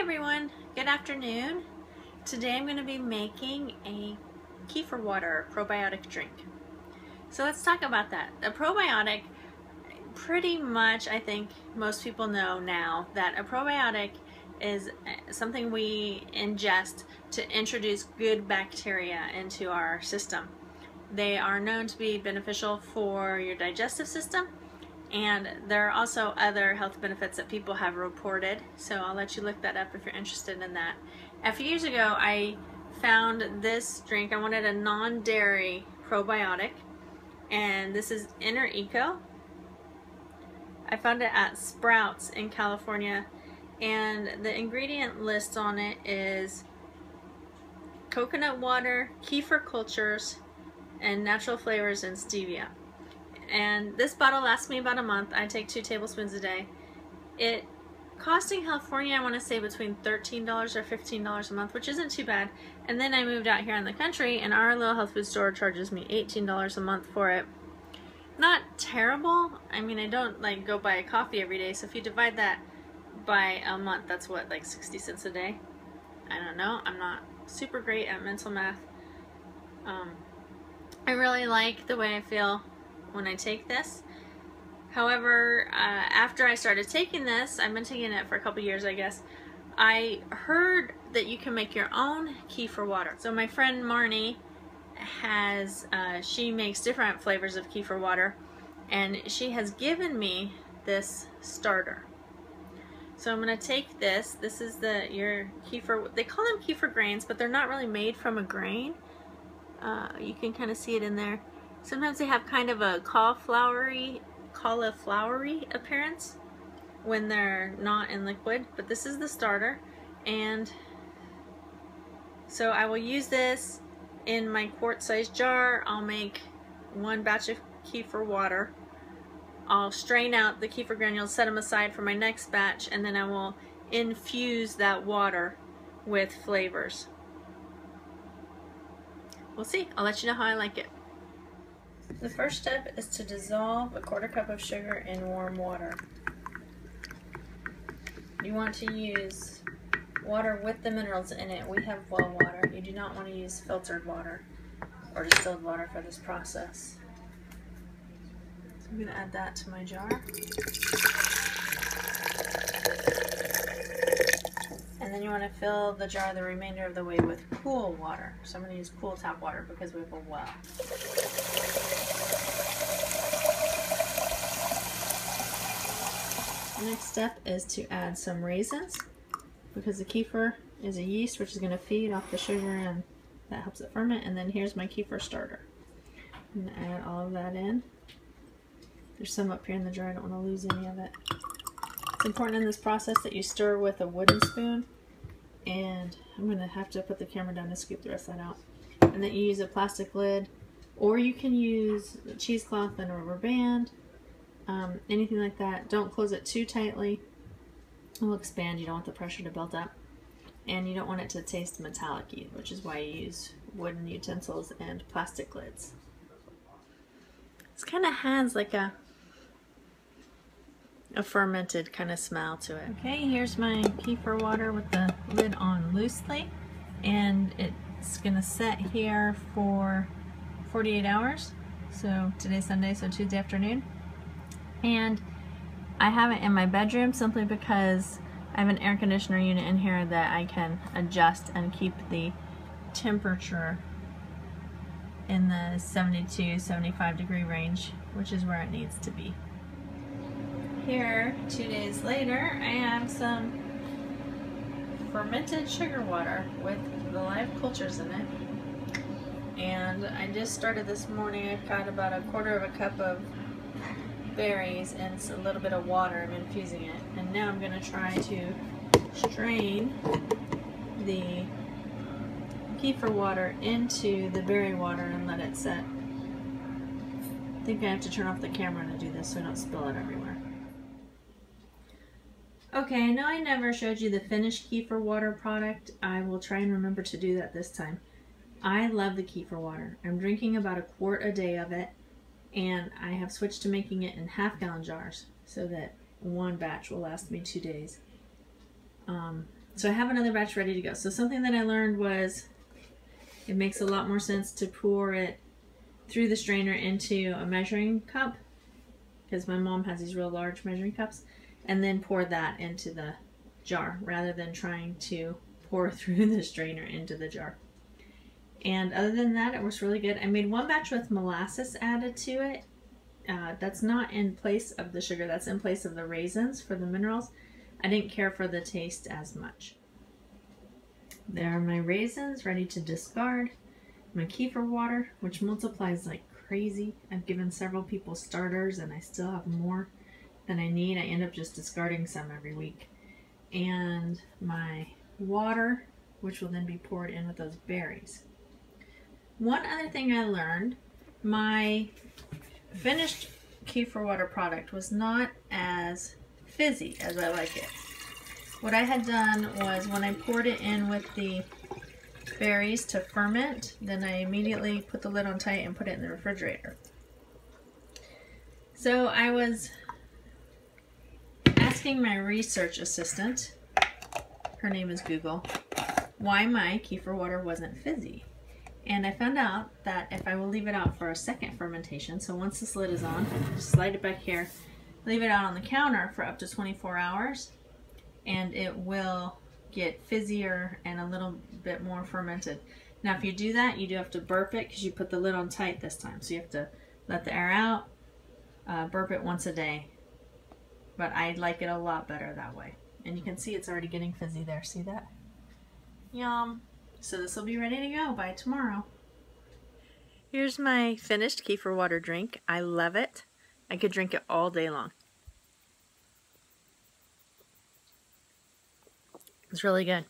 everyone, good afternoon. Today I'm going to be making a kefir water probiotic drink. So let's talk about that. A probiotic, pretty much I think most people know now that a probiotic is something we ingest to introduce good bacteria into our system. They are known to be beneficial for your digestive system, and there are also other health benefits that people have reported, so I'll let you look that up if you're interested in that. A few years ago I found this drink. I wanted a non-dairy probiotic, and this is Inner Eco. I found it at Sprouts in California, and the ingredient list on it is coconut water, kefir cultures, and natural flavors and stevia. And this bottle lasts me about a month. I take 2 tablespoons a day. It cost in California, I want to say between $13 or $15 a month, which isn't too bad. And then I moved out here in the country, and our little health food store charges me $18 a month for it. Not terrible. I mean, I don't like go buy a coffee every day, so if you divide that by a month, that's what, like 60 cents a day? I don't know. I'm not super great at mental math. I really like the way I feel when I take this. However, after I started taking this, I've been taking it for a couple years, I guess, I heard that you can make your own kefir water. So my friend Marnie has, she makes different flavors of kefir water, and she has given me this starter. So I'm going to take this. This is your kefir, they call them kefir grains, but they're not really made from a grain. You can kind of see it in there. Sometimes they have kind of a cauliflowery appearance when they're not in liquid, but this is the starter. And so I will use this in my quart-sized jar. I'll make 1 batch of kefir water. I'll strain out the kefir granules, set them aside for my next batch, and then I will infuse that water with flavors. We'll see. I'll let you know how I like it. The first step is to dissolve a 1/4 cup of sugar in warm water. You want to use water with the minerals in it. We have well water. You do not want to use filtered water or distilled water for this process. So I'm going to add that to my jar. And then you want to fill the jar the remainder of the way with cool water. So I'm going to use cool tap water because we have a well. The next step is to add some raisins, because the kefir is a yeast which is going to feed off the sugar, and that helps it ferment. And then here's my kefir starter. I'm going to add all of that in. There's some up here in the jar. I don't want to lose any of it. It's important in this process that you stir with a wooden spoon, and I'm going to have to put the camera down to scoop the rest of that out. And then you use a plastic lid, or you can use a cheesecloth and a rubber band, anything like that. Don't close it too tightly. It will expand. You don't want the pressure to build up, and you don't want it to taste metallic either, which is why you use wooden utensils and plastic lids. This kind of has like a fermented kind of smell to it. Okay, here's my kefir water with the lid on loosely, and it's gonna set here for 48 hours. So today's Sunday, so Tuesday afternoon. And I have it in my bedroom simply because I have an air conditioner unit in here that I can adjust and keep the temperature in the 72-75 degree range, which is where it needs to be. Here, 2 days later, I have some fermented sugar water with the live cultures in it. And I just started this morning. I've got about 1/4 cup of berries and a little bit of water. I'm infusing it. And now I'm going to try to strain the kefir water into the berry water and let it set. I think I have to turn off the camera to do this so I don't spill it everywhere. Okay, I know I never showed you the finished kefir water product. I will try and remember to do that this time. I love the kefir water. I'm drinking about 1 quart a day of it, and I have switched to making it in half-gallon jars so that 1 batch will last me 2 days. So I have another batch ready to go. So something that I learned was it makes a lot more sense to pour it through the strainer into a measuring cup, because my mom has these real large measuring cups, and then pour that into the jar rather than trying to pour through the strainer into the jar. And other than that, it was really good. I made one batch with molasses added to it. That's not in place of the sugar, that's in place of the raisins for the minerals. I didn't care for the taste as much. There are my raisins ready to discard. My kefir water, which multiplies like crazy. I've given several people starters and I still have more than I need. I end up just discarding some every week. And my water, which will then be poured in with those berries. One other thing I learned, my finished kefir water product was not as fizzy as I like it. What I had done was when I poured it in with the berries to ferment, then I immediately put the lid on tight and put it in the refrigerator. So I was asking my research assistant, her name is Google, why my kefir water wasn't fizzy. And I found out that if I will leave it out for a second fermentation, so once this lid is on, just slide it back here, leave it out on the counter for up to 24 hours, and it will get fizzier and a little bit more fermented. Now if you do that, you do have to burp it because you put the lid on tight this time. So you have to let the air out, burp it once a day. But I like it a lot better that way. And you can see it's already getting fizzy there. See that? Yum. So this will be ready to go by tomorrow. Here's my finished kefir water drink. I love it. I could drink it all day long. It's really good.